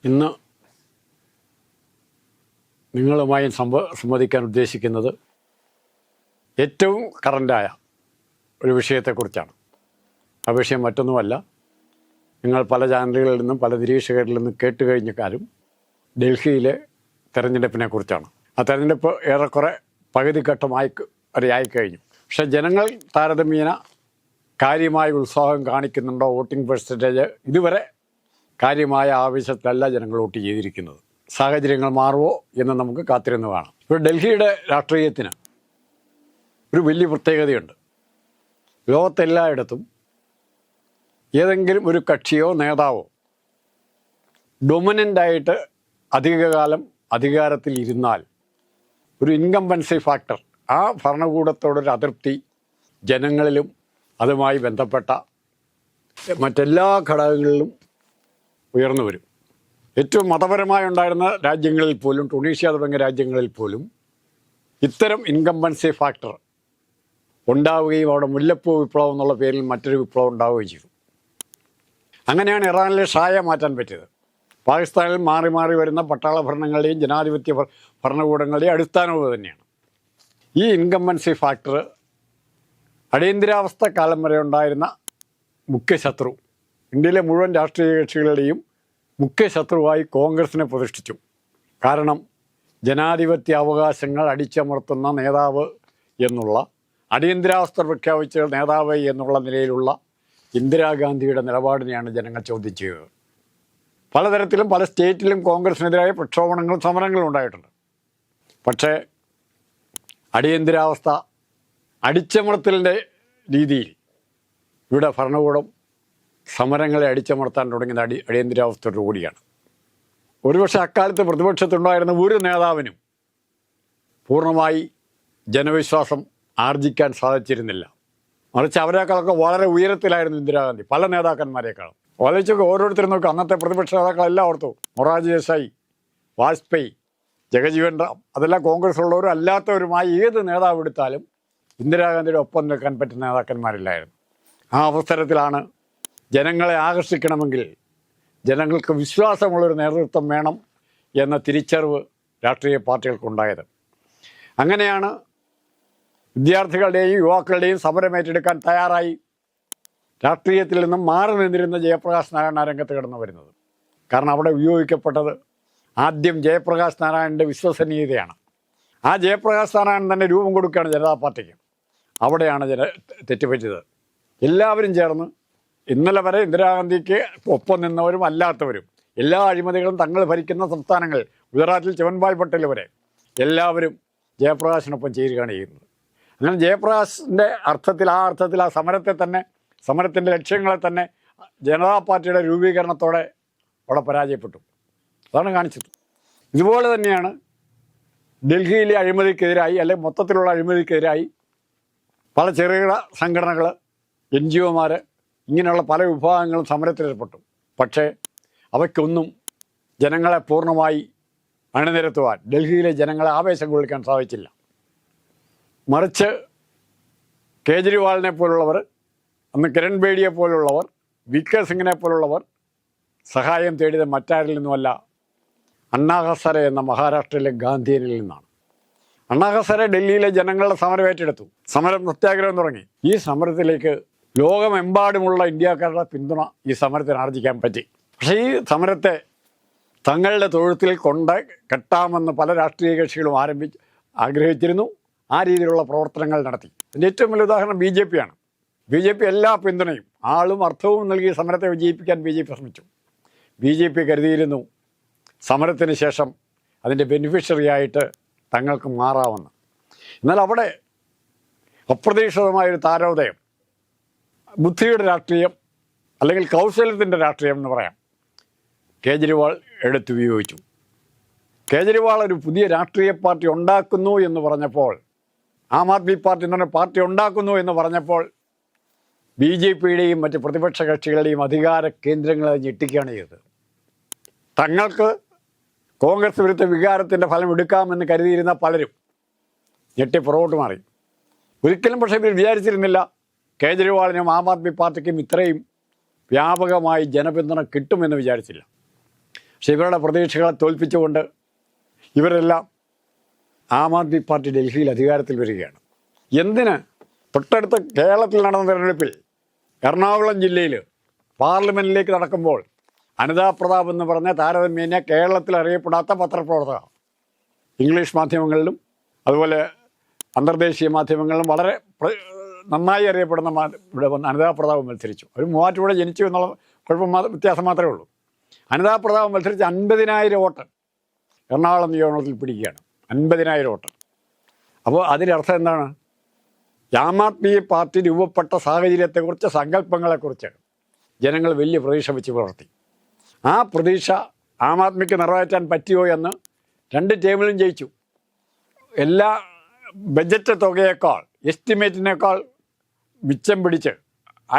ഇന്ന് നിങ്ങളുമായി സംവദിക്കാൻ ഉദ്ദേശിക്കുന്നത് ഏറ്റവും കറൻ്റായ ഒരു വിഷയത്തെക്കുറിച്ചാണ്. ആ വിഷയം മറ്റൊന്നുമല്ല, നിങ്ങൾ പല ചാനലുകളിൽ നിന്നും പല നിരീക്ഷകരിൽ നിന്നും കേട്ടുകഴിഞ്ഞ കാര്യം ഡൽഹിയിലെ തെരഞ്ഞെടുപ്പിനെ കുറിച്ചാണ്. ആ തെരഞ്ഞെടുപ്പ് ഏറെക്കുറെ പകുതി ഘട്ടമായി വരെയായിക്കഴിഞ്ഞു. പക്ഷേ ജനങ്ങൾ താരതമ്യേന കാര്യമായ ഉത്സാഹം കാണിക്കുന്നുണ്ടോ? വോട്ടിംഗ് പെർസെൻറ്റേജ് ഇതുവരെ കാര്യമായ ആവശ്യത്തിലല്ല ജനങ്ങൾ വോട്ട് ചെയ്തിരിക്കുന്നത്. സാഹചര്യങ്ങൾ മാറുമോ എന്ന് നമുക്ക് കാത്തിരുന്ന് കാണാം. ഇപ്പോൾ ഡൽഹിയുടെ രാഷ്ട്രീയത്തിന് ഒരു വലിയ പ്രത്യേകതയുണ്ട്. ലോകത്തെല്ലായിടത്തും ഏതെങ്കിലും ഒരു കക്ഷിയോ നേതാവോ ഡൊമിനൻ്റായിട്ട് അധികകാലം അധികാരത്തിൽ ഇരുന്നാൽ ഒരു ഇൻകംബൻസി ഫാക്ടർ, ആ ഭരണകൂടത്തോടൊരു അതൃപ്തി ജനങ്ങളിലും അതുമായി ബന്ധപ്പെട്ട മറ്റെല്ലാ ഘടകങ്ങളിലും ഉയർന്നു വരും. ഏറ്റവും മതപരമായി ഉണ്ടായിരുന്ന രാജ്യങ്ങളിൽ പോലും, ടുണീഷ്യ തുടങ്ങിയ രാജ്യങ്ങളിൽ പോലും ഇത്തരം ഇൻകംബൻസി ഫാക്ടർ ഉണ്ടാവുകയും അവിടെ മുല്ലപ്പൂ വിപ്ലവം എന്നുള്ള പേരിൽ മറ്റൊരു വിപ്ലവം ഉണ്ടാവുകയും ചെയ്തു. അങ്ങനെയാണ് ഇറാനിലെ ഷായെ മാറ്റാൻ പറ്റിയത്. പാകിസ്ഥാനിൽ മാറി മാറി വരുന്ന പട്ടാള ഭരണങ്ങളുടെയും ജനാധിപത്യ ഭരണകൂടങ്ങളുടെയും അടിസ്ഥാനവും തന്നെയാണ്. ഈ ഇൻകംബൻസി ഫാക്ടർ അടിയന്തരാവസ്ഥ കാലം വരെ ഉണ്ടായിരുന്ന മുഖ്യ ശത്രു, ഇന്ത്യയിലെ മുഴുവൻ രാഷ്ട്രീയ കക്ഷികളുടെയും മുഖ്യ ശത്രുവായി കോൺഗ്രസിനെ പ്രതിഷ്ഠിച്ചു. കാരണം ജനാധിപത്യ അവകാശങ്ങൾ അടിച്ചമർത്തുന്ന നേതാവ് എന്നുള്ള, അടിയന്തരാവസ്ഥ പ്രഖ്യാപിച്ച നേതാവ് എന്നുള്ള നിലയിലുള്ള ഇന്ദിരാഗാന്ധിയുടെ നിലപാടിനെയാണ് ജനങ്ങൾ ചോദ്യം ചെയ്തത്. പലതരത്തിലും പല സ്റ്റേറ്റിലും കോൺഗ്രസിനെതിരായ പ്രക്ഷോഭങ്ങളും സമരങ്ങളും ഉണ്ടായിട്ടുണ്ട്. പക്ഷേ അടിയന്തരാവസ്ഥ അടിച്ചമർത്തലിൻ്റെ രീതിയിൽ ഇവിടെ ഭരണകൂടം സമരങ്ങളെ അടിച്ചമർത്താൻ തുടങ്ങിയത് അടിയന്തരാവസ്ഥയോടുകൂടിയാണ്. ഒരുപക്ഷെ അക്കാലത്ത് പ്രതിപക്ഷത്തുണ്ടായിരുന്ന ഒരു നേതാവിനും പൂർണ്ണമായി ജനവിശ്വാസം ആർജിക്കാൻ സാധിച്ചിരുന്നില്ല. മറിച്ച് അവരെക്കാളൊക്കെ വളരെ ഉയരത്തിലായിരുന്നു ഇന്ദിരാഗാന്ധി, പല നേതാക്കന്മാരെക്കാളും. ആലോചിച്ചൊക്കെ ഓരോരുത്തരും നോക്കുക, അന്നത്തെ പ്രതിപക്ഷ നേതാക്കളെല്ലാം ഓർത്തു. മൊറാർജി ദേശായി, വാജ്പേയി, ജഗജീവൻ റാം, അതെല്ലാം കോൺഗ്രസ് ഉള്ളവരും അല്ലാത്തവരുമായി ഏത് നേതാവ് എടുത്താലും ഇന്ദിരാഗാന്ധിയുടെ ഒപ്പം നിൽക്കാൻ പറ്റുന്ന നേതാക്കന്മാരില്ലായിരുന്നു. ആ അവസരത്തിലാണ് ജനങ്ങളെ ആകർഷിക്കണമെങ്കിൽ ജനങ്ങൾക്ക് വിശ്വാസമുള്ളൊരു നേതൃത്വം വേണം എന്ന തിരിച്ചറിവ് രാഷ്ട്രീയ പാർട്ടികൾക്കുണ്ടായത്. അങ്ങനെയാണ് വിദ്യാർത്ഥികളുടെയും യുവാക്കളുടെയും സമരമേറ്റെടുക്കാൻ തയ്യാറായി രാഷ്ട്രീയത്തിൽ നിന്നും മാറി നിന്നിരുന്ന ജയപ്രകാശ് നാരായണ രംഗത്ത് കടന്നു വരുന്നത്. കാരണം അവിടെ ഉപയോഗിക്കപ്പെട്ടത് ആദ്യം ജയപ്രകാശ് നാരായണൻ്റെ വിശ്വസനീയതയാണ്. ആ ജയപ്രകാശ് നാരായണൻ തന്നെ രൂപം കൊടുക്കുകയാണ് ജനതാ പാർട്ടിക്ക്. അവിടെയാണ് തെറ്റുപറ്റിയത്. എല്ലാവരും ചേർന്ന് ഇന്നലെ വരെ ഇന്ദിരാഗാന്ധിക്ക് ഒപ്പം നിന്നവരും അല്ലാത്തവരും, എല്ലാ അഴിമതികളും തങ്ങൾ ഭരിക്കുന്ന സംസ്ഥാനങ്ങൾ, ഗുജറാത്തിൽ ചിവൻഭായ് പട്ടേൽ വരെ എല്ലാവരും ജയപ്രകാശിനൊപ്പം ചേരുകയാണ് ചെയ്യുന്നത്. അങ്ങനെ ജയപ്രകാശിൻ്റെ അർത്ഥത്തിൽ ആ സമരത്തെ തന്നെ, സമരത്തിൻ്റെ ലക്ഷ്യങ്ങളെ തന്നെ ജനതാ പാർട്ടിയുടെ രൂപീകരണത്തോടെ അവിടെ പരാജയപ്പെട്ടു. അതാണ് കാണിച്ചത്. ഇതുപോലെ തന്നെയാണ് ഡൽഹിയിലെ അഴിമതിക്കെതിരായി, അല്ലെങ്കിൽ മൊത്തത്തിലുള്ള അഴിമതിക്കെതിരായി പല ചെറുകിട സംഘടനകൾ, NGOമാർ, ഇങ്ങനെയുള്ള പല വിഭാഗങ്ങളും സമരത്തിലേർപ്പെട്ടു. പക്ഷേ അവയ്ക്കൊന്നും ജനങ്ങളെ പൂർണ്ണമായി അണിനിരത്തുവാൻ, ഡൽഹിയിലെ ജനങ്ങളെ ആവേശം കൊള്ളിക്കാൻ സാധിച്ചില്ല. മറിച്ച് കേജ്രിവാളിനെ പോലുള്ളവർ, അന്ന് കിരൺ ബേഡിയെ പോലുള്ളവർ, VK സിംഗിനെ പോലുള്ളവർ സഹായം തേടിയത് മറ്റാരിൽ നിന്നുമല്ല, അണ്ണാ ഹസാരെ എന്ന മഹാരാഷ്ട്രയിലെ ഗാന്ധിയനിൽ നിന്നാണ്. അണ്ണാ ഹസാരെ ഡൽഹിയിലെ ജനങ്ങളുടെ സമരം ഏറ്റെടുത്തു. സമരം സത്യാഗ്രഹം തുടങ്ങി. ഈ സമരത്തിലേക്ക് ലോകമെമ്പാടുമുള്ള ഇന്ത്യക്കാരുടെ പിന്തുണ ഈ സമരത്തിന് ആർജിക്കാൻ പറ്റി. പക്ഷേ ഈ സമരത്തെ തങ്ങളുടെ തൊഴുത്തിൽ കൊണ്ട് കെട്ടാമെന്ന് പല രാഷ്ട്രീയ കക്ഷികളും ആഗ്രഹിച്ചിരുന്നു. ആ രീതിയിലുള്ള പ്രവർത്തനങ്ങൾ നടത്തി. അതിൻ്റെ ഏറ്റവും വലിയ ഉദാഹരണം BJP ആണ്. BJP എല്ലാ പിന്തുണയും ആളും അർത്ഥവും നൽകി സമരത്തെ വിജയിപ്പിക്കാൻ BJP ശ്രമിച്ചു. BJP കരുതിയിരുന്നു സമരത്തിന് ശേഷം അതിൻ്റെ ബെനിഫിഷ്യറിയായിട്ട് തങ്ങൾക്ക് മാറാമെന്ന്. എന്നാൽ അവിടെ അപ്രതീക്ഷിതമായൊരു താരോദയം, ബുദ്ധിയുടെ രാഷ്ട്രീയം അല്ലെങ്കിൽ കൗശലത്തിൻ്റെ രാഷ്ട്രീയം എന്ന് പറയാം, കേജ്രിവാൾ എടുത്തുപയോഗിച്ചു. കേജ്രിവാൾ ഒരു പുതിയ രാഷ്ട്രീയ പാർട്ടി ഉണ്ടാക്കുന്നു എന്ന് പറഞ്ഞപ്പോൾ, ആം ആദ്മി പാർട്ടി എന്ന് പറഞ്ഞ പാർട്ടി ഉണ്ടാക്കുന്നു എന്ന് പറഞ്ഞപ്പോൾ BJPയുടെയും മറ്റ് പ്രതിപക്ഷ കക്ഷികളുടെയും അധികാര കേന്ദ്രങ്ങളെ ഞെട്ടിക്കുകയാണ് ചെയ്തത്. തങ്ങൾക്ക് കോൺഗ്രസ് വിരുദ്ധ വികാരത്തിൻ്റെ ഫലം എടുക്കാമെന്ന് കരുതിയിരുന്ന പലരും ഞെട്ടി പുറകോട്ട് മാറി. ഒരിക്കലും പക്ഷേ ഇവർ വിചാരിച്ചിരുന്നില്ല കേജ്രിവാളിനും ആം ആദ്മി പാർട്ടിക്കും ഇത്രയും വ്യാപകമായി ജനപിന്തുണ കിട്ടുമെന്ന് വിചാരിച്ചില്ല. പക്ഷെ ഇവരുടെ പ്രതീക്ഷകളെ തോൽപ്പിച്ചുകൊണ്ട് ഇവരെല്ലാം ആം ആദ്മി പാർട്ടി ഡൽഹിയിൽ അധികാരത്തിൽ വരികയാണ്. എന്തിന്? തൊട്ടടുത്ത കേരളത്തിൽ നടന്ന തെരഞ്ഞെടുപ്പിൽ എറണാകുളം ജില്ലയിൽ പാർലമെൻറ്റിലേക്ക് നടക്കുമ്പോൾ അനിതാ പ്രതാപ് എന്ന് പറഞ്ഞ താരതമ്യേന കേരളത്തിൽ അറിയപ്പെടാത്ത പത്രപ്രവർത്തക ഇംഗ്ലീഷ് മാധ്യമങ്ങളിലും അതുപോലെ അന്തർദേശീയ മാധ്യമങ്ങളിലും വളരെ നന്നായി അറിയപ്പെടുന്ന ഇവിടെ വന്ന് അനിതാ പ്രതാപ് മത്സരിച്ചു. ഒരു മൂവാറ്റുപുഴ ജനിച്ചു എന്നുള്ള വ്യത്യാസം മാത്രമേ ഉള്ളൂ. അനിതാ പ്രതാപ് മത്സരിച്ച് 50,000 വോട്ട് എറണാകുളം നിയോജകമണ്ഡലത്തിൽ പിടിക്കുകയാണ്. 50,000 വോട്ട്. അപ്പോൾ അതിനർത്ഥം എന്താണ്? ആം ആദ്മി പാർട്ടി രൂപപ്പെട്ട സാഹചര്യത്തെക്കുറിച്ച്, സങ്കല്പങ്ങളെക്കുറിച്ച് ജനങ്ങൾ വലിയ പ്രതീക്ഷ വെച്ച് പുലർത്തി. ആ പ്രതീക്ഷ ആം ആദ്മിക്ക് നിറവേറ്റാൻ പറ്റിയോ എന്ന് 2 ടേമിലും ജയിച്ചു. എല്ലാ ബജറ്റ് തുകയേക്കാൾ, എസ്റ്റിമേറ്റിനേക്കാൾ മിച്ചം പിടിച്ച്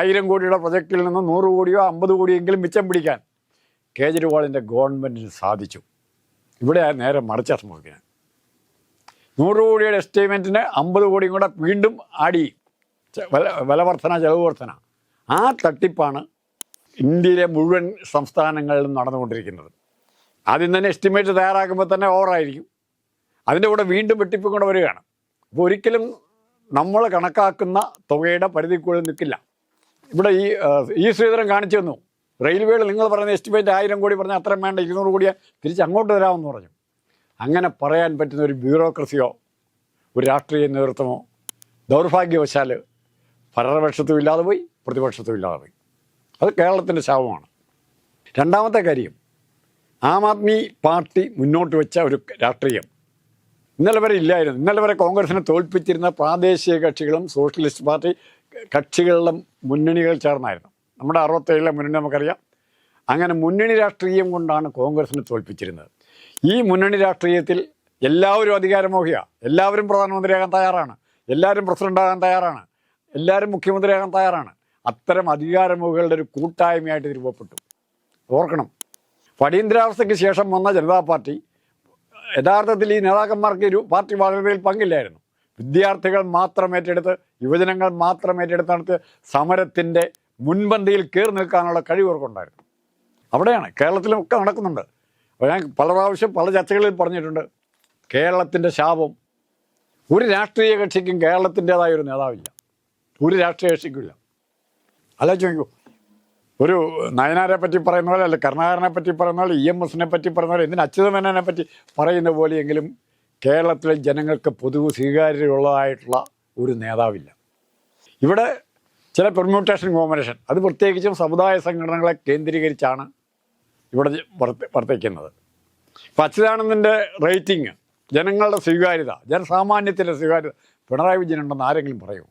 1000 കോടിയുടെ പ്രൊജക്റ്റിൽ നിന്ന് 100 കോടിയോ 50 കോടിയെങ്കിലും മിച്ചം പിടിക്കാൻ കേജ്രിവാളിൻ്റെ ഗവൺമെൻറ്റിന് സാധിച്ചു. ഇവിടെ നേരെ മറിച്ചാണ് സംഭവിക്കുന്നത്. 100 കോടിയുടെ എസ്റ്റിമേറ്റിന് 50 കോടിയും കൂടെ വീണ്ടും ആടി, വില വർധന, ചെലവ് വർധന. ആ തട്ടിപ്പാണ് ഇന്ത്യയിലെ മുഴുവൻ സംസ്ഥാനങ്ങളിലും നടന്നുകൊണ്ടിരിക്കുന്നത്. ആദ്യം തന്നെ എസ്റ്റിമേറ്റ് തയ്യാറാക്കുമ്പോൾ തന്നെ ഓവറായിരിക്കും. അതിൻ്റെ കൂടെ വീണ്ടും വെട്ടിപ്പും കൂടെ വരികയാണ്. അപ്പോൾ ഒരിക്കലും നമ്മൾ കണക്കാക്കുന്ന തുകയുടെ പരിധിക്കുള്ളിൽ നിൽക്കില്ല. ഇവിടെ ഈ ശ്രീധരൻ കാണിച്ചു തന്നു, റെയിൽവേയിൽ നിങ്ങൾ പറയുന്ന എസ്റ്റിമേറ്റ് 1000 കോടി പറഞ്ഞാൽ അത്രയും വേണ്ട, 200 കോടിയെ തിരിച്ച് അങ്ങോട്ട് തരാമെന്ന് പറഞ്ഞു. അങ്ങനെ പറയാൻ പറ്റുന്ന ഒരു ബ്യൂറോക്രസിയോ ഒരു രാഷ്ട്രീയ നേതൃത്വമോ ദൗർഭാഗ്യവശാൽ ഭരണപക്ഷത്തും ഇല്ലാതെ പോയി, പ്രതിപക്ഷത്തും ഇല്ലാതെ പോയി. അത് കേരളത്തിൻ്റെ ശാപമാണ്. രണ്ടാമത്തെ കാര്യം, ആം ആദ്മി പാർട്ടി മുന്നോട്ട് വെച്ച ഒരു രാഷ്ട്രീയം ഇന്നലെ വരെ ഇല്ലായിരുന്നു. ഇന്നലെ വരെ കോൺഗ്രസിനെ തോൽപ്പിച്ചിരുന്ന പ്രാദേശിക കക്ഷികളും സോഷ്യലിസ്റ്റ് പാർട്ടി കക്ഷികളുടെ മുന്നണികൾ ചേർന്നായിരുന്നു. നമ്മുടെ 67 മുന്നണി നമുക്കറിയാം. അങ്ങനെ മുന്നണി രാഷ്ട്രീയം കൊണ്ടാണ് കോൺഗ്രസിനെ തോൽപ്പിച്ചിരുന്നത്. ഈ മുന്നണി രാഷ്ട്രീയത്തിൽ എല്ലാവരും അധികാരമോഹിയാണ്. എല്ലാവരും പ്രധാനമന്ത്രിയാകാൻ തയ്യാറാണ്, എല്ലാവരും പ്രസിഡൻ്റാകാൻ തയ്യാറാണ്, എല്ലാവരും മുഖ്യമന്ത്രിയാകാൻ തയ്യാറാണ്. അത്തരം അധികാരമോഹികളുടെ ഒരു കൂട്ടായ്മയായിട്ട് രൂപപ്പെട്ടു. ഓർക്കണം, അടിയന്തരാവസ്ഥയ്ക്ക് ശേഷം വന്ന ജനതാ പാർട്ടി യഥാർത്ഥത്തിൽ ഈ നേതാക്കന്മാർക്ക് പാർട്ടി വളർച്ചയിൽ പങ്കില്ലായിരുന്നു. വിദ്യാർത്ഥികൾ മാത്രം ഏറ്റെടുത്ത്, യുവജനങ്ങൾ മാത്രം ഏറ്റെടുത്ത് നടത്തിയ സമരത്തിൻ്റെ മുൻപന്തിയിൽ കയറി നിൽക്കാനുള്ള കഴിവർക്കുണ്ടായിരുന്നു. അവിടെയാണ് കേരളത്തിലൊക്കെ നടക്കുന്നുണ്ട്. അപ്പോൾ ഞാൻ പല പ്രാവശ്യം പല ചർച്ചകളിൽ പറഞ്ഞിട്ടുണ്ട്, കേരളത്തിൻ്റെ ശാപം ഒരു രാഷ്ട്രീയ കക്ഷിക്കും കേരളത്തിൻ്റേതായ ഒരു നേതാവില്ല, ഒരു രാഷ്ട്രീയ കക്ഷിക്കുമില്ല. ആലോചിച്ച് നോക്കൂ, ഒരു നയനാരെ പറ്റി പറയുന്ന പോലെ, അല്ല കരുണാകരനെ പറ്റി പറയുന്ന പോലെ, EMSനെ പറ്റി പറയുന്ന പോലെ, എന്തിന് അച്യുതമേനോനെ പറ്റി പറയുന്ന പോലെയെങ്കിലും കേരളത്തിലെ ജനങ്ങൾക്ക് പൊതുവ് സ്വീകാര്യതയുള്ളതായിട്ടുള്ള ഒരു നേതാവില്ല. ഇവിടെ ചില പെർമ്യൂട്ടേഷൻ കോമ്പിനേഷൻ, അത് പ്രത്യേകിച്ചും സമുദായ സംഘടനകളെ കേന്ദ്രീകരിച്ചാണ് ഇവിടെ വർത്തിക്കുന്നത്. ഇപ്പം അച്യുതാനന്ദൻ്റെ റേറ്റിംഗ്, ജനങ്ങളുടെ സ്വീകാര്യത, ജനസാമാന്യത്തിൻ്റെ സ്വീകാര്യത പിണറായി വിജയനുണ്ടെന്ന് ആരെങ്കിലും പറയുമോ?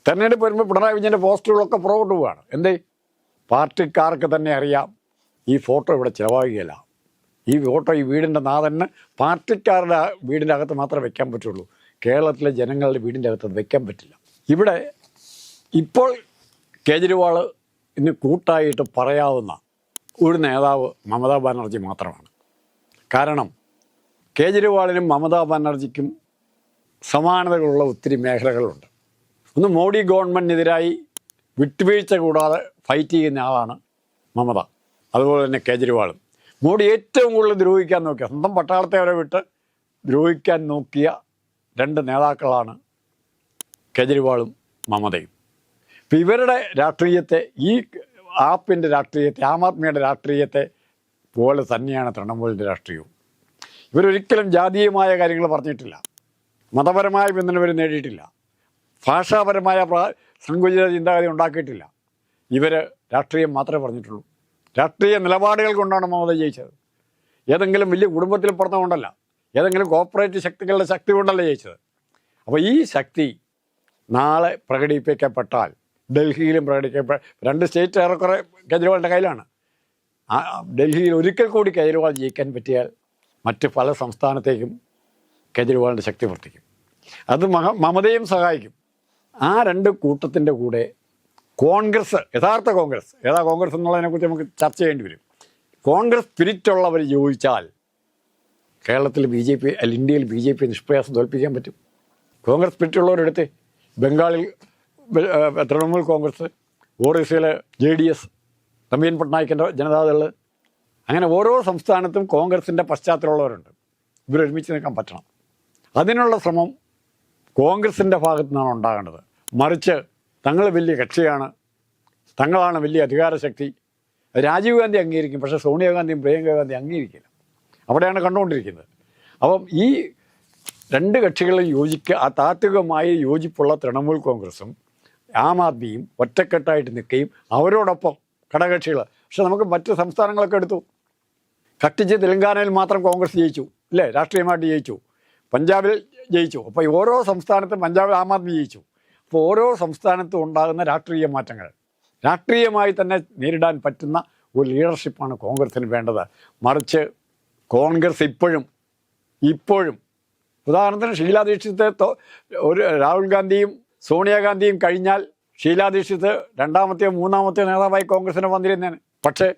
തെരഞ്ഞെടുപ്പ് വരുമ്പോൾ പിണറായി വിജയൻ്റെ പോസ്റ്ററുകളൊക്കെ പുറകോട്ട് പോവുകയാണ്. എന്തേ? പാർട്ടിക്കാർക്ക് തന്നെ അറിയാം ഈ ഫോട്ടോ ഇവിടെ ചിലവാകുകയില്ല. ഈ ഫോട്ടോ ഈ വീടിൻ്റെ നാഥന് പാർട്ടിക്കാരുടെ വീടിൻ്റെ അകത്ത് മാത്രമേ വെക്കാൻ പറ്റുള്ളൂ. കേരളത്തിലെ ജനങ്ങളുടെ വീടിൻ്റെ അകത്ത് വെക്കാൻ പറ്റില്ല. ഇവിടെ ഇപ്പോൾ കേജ്രിവാൾ ഇന്ന് കൂട്ടായിട്ട് പറയാവുന്ന ഒരു നേതാവ് മമതാ ബാനർജി മാത്രമാണ്. കാരണം കേജ്രിവാളിനും മമതാ ബാനർജിക്കും സമാനതകളുള്ള ഒത്തിരി മേഖലകളുണ്ട്. ഒന്ന്, മോഡി ഗവൺമെൻറ്റിനെതിരായി വിട്ടുവീഴ്ച കൂടാതെ ഫൈറ്റ് ചെയ്യുന്ന ആളാണ് മമത. അതുപോലെ തന്നെ കേജ്രിവാളും. മോഡി ഏറ്റവും കൂടുതൽ ദ്രോഹിക്കാൻ നോക്കിയ, സ്വന്തം പട്ടാളത്തെ വരെ വിട്ട് ദ്രോഹിക്കാൻ നോക്കിയ 2 നേതാക്കളാണ് കേജ്രിവാളും മമതയും. ഇപ്പം ഇവരുടെ രാഷ്ട്രീയത്തെ, ഈ ആപ്പിൻ്റെ രാഷ്ട്രീയത്തെ, ആം ആദ്മിയുടെ രാഷ്ട്രീയത്തെ പോലെ തന്നെയാണ് തൃണമൂലിൻ്റെ രാഷ്ട്രീയവും. ഇവരൊരിക്കലും ജാതീയമായ കാര്യങ്ങൾ പറഞ്ഞിട്ടില്ല, മതപരമായ പിന്തുണ ഇവർ നേടിയിട്ടില്ല, ഭാഷാപരമായ സങ്കുചിത ചിന്താഗതി ഉണ്ടാക്കിയിട്ടില്ല. ഇവർ രാഷ്ട്രീയം മാത്രമേ പറഞ്ഞിട്ടുള്ളൂ. രാഷ്ട്രീയ നിലപാടുകൾ കൊണ്ടാണ് മമത ജയിച്ചത്. ഏതെങ്കിലും വലിയ കുടുംബത്തിൽ പറഞ്ഞുകൊണ്ടല്ല, ഏതെങ്കിലും കോർപ്പറേറ്റ് ശക്തികളുടെ ശക്തി കൊണ്ടല്ല ജയിച്ചത്. അപ്പോൾ ഈ ശക്തി നാളെ പ്രകടിപ്പിക്കപ്പെട്ടാൽ, ഡൽഹിയിലും 2 സ്റ്റേറ്റ് ഏറെക്കുറെ കേജ്രിവാളിൻ്റെ കയ്യിലാണ്. ഡൽഹിയിൽ ഒരിക്കൽ കൂടി കേജ്രിവാൾ ജയിക്കാൻ പറ്റിയാൽ മറ്റ് പല സംസ്ഥാനത്തേക്കും കേജ്രിവാളിൻ്റെ ശക്തി വർദ്ധിക്കും. അത് മമതയും സഹായിക്കും. ആ 2 കൂട്ടത്തിൻ്റെ കൂടെ കോൺഗ്രസ്, യഥാർത്ഥ കോൺഗ്രസ്, ഏതാ കോൺഗ്രസ് എന്നുള്ളതിനെക്കുറിച്ച് നമുക്ക് ചർച്ച ചെയ്യേണ്ടി വരും. കോൺഗ്രസ് സ്പിരിറ്റുള്ളവർ ചോദിച്ചാൽ കേരളത്തിൽ BJP, അല്ല ഇന്ത്യയിൽ BJP നിഷ്പ്രയാസം തോൽപ്പിക്കാൻ പറ്റും. കോൺഗ്രസ് സ്പിരിറ്റുള്ളവരെടുത്ത് ബംഗാളിൽ തൃണമൂൽ കോൺഗ്രസ്, ഒറീസയിലെ JDS, നവീൻ പട്നായിക്കിൻ്റെ ജനതാദൾ, അങ്ങനെ ഓരോ സംസ്ഥാനത്തും കോൺഗ്രസിൻ്റെ പശ്ചാത്തലമുള്ളവരുണ്ട്. ഇവരൊരുമിച്ച് നിൽക്കാൻ പറ്റണം. അതിനുള്ള ശ്രമം കോൺഗ്രസിൻ്റെ ഭാഗത്തു നിന്നാണ് ഉണ്ടാകേണ്ടത്. മറിച്ച് തങ്ങൾ വലിയ കക്ഷിയാണ്, തങ്ങളാണ് വലിയ അധികാരശക്തി. രാജീവ് ഗാന്ധി അംഗീകരിക്കും, പക്ഷേ സോണിയാഗാന്ധിയും പ്രിയങ്ക ഗാന്ധി അംഗീകരിക്കില്ല. അവിടെയാണ് കണ്ടുകൊണ്ടിരിക്കുന്നത്. അപ്പം ഈ രണ്ട് കക്ഷികളും താത്വികമായി യോജിപ്പുള്ള തൃണമൂൽ കോൺഗ്രസും ആം ആദ്മിയും ഒറ്റക്കെട്ടായിട്ട് നിൽക്കുകയും അവരോടൊപ്പം ഘടകകക്ഷികൾ. പക്ഷെ നമുക്ക് മറ്റ് സംസ്ഥാനങ്ങളൊക്കെ എടുത്തു. കട്ടിച്ച് തെലങ്കാനയിൽ മാത്രം കോൺഗ്രസ് ജയിച്ചു, അല്ലേ? രാഷ്ട്രീയമായിട്ട് ജയിച്ചു. പഞ്ചാബിൽ ജയിച്ചു. അപ്പോൾ ഓരോ സംസ്ഥാനത്തും പഞ്ചാബിൽ ആം ആദ്മി ജയിച്ചു. അപ്പോൾ ഓരോ സംസ്ഥാനത്തും ഉണ്ടാകുന്ന രാഷ്ട്രീയ മാറ്റങ്ങൾ രാഷ്ട്രീയമായി തന്നെ നേരിടാൻ പറ്റുന്ന ഒരു ലീഡർഷിപ്പാണ് കോൺഗ്രസ്സിന് വേണ്ടത്. മറിച്ച് കോൺഗ്രസ് ഇപ്പോഴും ഉദാഹരണത്തിന് ഷീലാ ദീക്ഷിത് ഒരു രാഹുൽ ഗാന്ധിയും സോണിയാഗാന്ധിയും കഴിഞ്ഞാൽ ഷീലാ ദീക്ഷിത് രണ്ടാമത്തെയോ മൂന്നാമത്തെയോ നേതാവായി കോൺഗ്രസിന് വന്നിരുന്നേന്. പക്ഷേ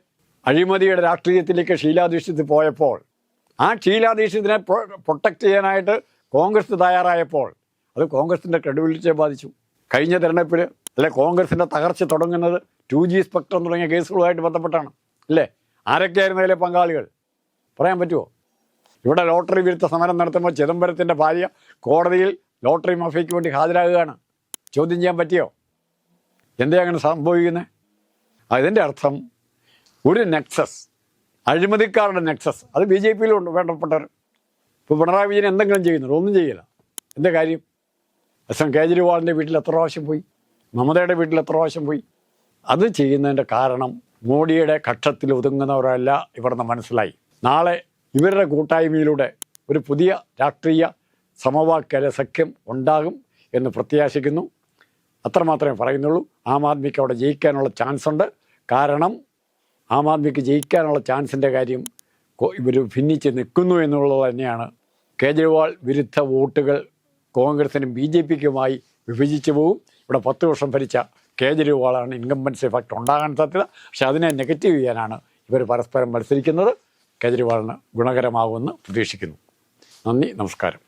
അഴിമതിയുടെ രാഷ്ട്രീയത്തിലേക്ക് ഷീലാ ദീക്ഷിത് പോയപ്പോൾ ആ ഷീലാ ദീക്ഷിതിനെ പ്രൊട്ടക്റ്റ് ചെയ്യാനായിട്ട് കോൺഗ്രസ് തയ്യാറായപ്പോൾ അത് കോൺഗ്രസിൻ്റെ ക്രെഡിബിലിറ്റിയെ ബാധിച്ചു. കഴിഞ്ഞ തെരഞ്ഞെടുപ്പിൽ കോൺഗ്രസിൻ്റെ തകർച്ച തുടങ്ങുന്നത് 2G സ്പെക്ട്രം തുടങ്ങിയ കേസുകളുമായിട്ട് ബന്ധപ്പെട്ടാണ്, അല്ലേ? ആരൊക്കെയായിരുന്നു അതിലെ പങ്കാളികൾ പറയാൻ പറ്റുമോ? ഇവിടെ ലോട്ടറി വിരുദ്ധ സമരം നടത്തുമ്പോൾ ചിദംബരത്തിൻ്റെ ഭാര്യ കോടതിയിൽ ലോട്ടറി മാഫിയയ്ക്ക് വേണ്ടി ഹാജരാകുകയാണ്. ചോദ്യം ചെയ്യാൻ പറ്റിയോ? എന്തേ അങ്ങനെ സംഭവിക്കുന്നത്? അതിൻ്റെ അർത്ഥം ഒരു നെക്സസ്, അഴിമതിക്കാരുടെ നെക്സസ്, അത് BJP-യിലുണ്ട് വേണ്ടപ്പെട്ടവർ. ഇപ്പോൾ പിണറായി വിജയൻ എന്തെങ്കിലും ചെയ്യുന്നുണ്ടോ? ഒന്നും ചെയ്യില്ല. എന്താ കാര്യം? കേജ്രിവാളിൻ്റെ വീട്ടിൽ എത്ര പ്രാവശ്യം പോയി? മമതയുടെ വീട്ടിൽ എത്ര പ്രാവശ്യം പോയി? അത് ചെയ്യുന്നതിൻ്റെ കാരണം മോഡിയുടെ കക്ഷത്തിൽ ഒതുങ്ങുന്നവരല്ല ഇവിടുന്ന് മനസ്സിലായി. നാളെ ഇവരുടെ കൂട്ടായ്മയിലൂടെ ഒരു പുതിയ രാഷ്ട്രീയ സമവാക്യ സഖ്യം ഉണ്ടാകും എന്ന് പ്രത്യാശിക്കുന്നു. അത്രമാത്രമേ പറയുന്നുള്ളൂ. ആം ആദ്മിക്ക് അവിടെ ജയിക്കാനുള്ള ചാൻസ് ഉണ്ട്. കാരണം ആം ആദ്മിക്ക് ജയിക്കാനുള്ള ചാൻസിൻ്റെ കാര്യം ഇവർ ഭിന്നിച്ച് നിൽക്കുന്നു എന്നുള്ളത് തന്നെയാണ്. കേജ്രിവാൾ വിരുദ്ധ വോട്ടുകൾ കോൺഗ്രസിനും BJP-ക്കുമായി വിഭജിച്ചു പോകും. ഇവിടെ 10 വർഷം ഭരിച്ച കേജ്രിവാളാണ് ഇൻകംബൻസി ഫാക്ടർ ഉണ്ടാകാൻ സാധ്യത. പക്ഷെ അതിനെ നെഗറ്റീവ് ചെയ്യാനാണ് ഇവർ പരസ്പരം മത്സരിക്കുന്നത്. കേജ്രിവാളിന് ഗുണകരമാകുമെന്ന് പ്രതീക്ഷിക്കുന്നു. നന്ദി, നമസ്കാരം.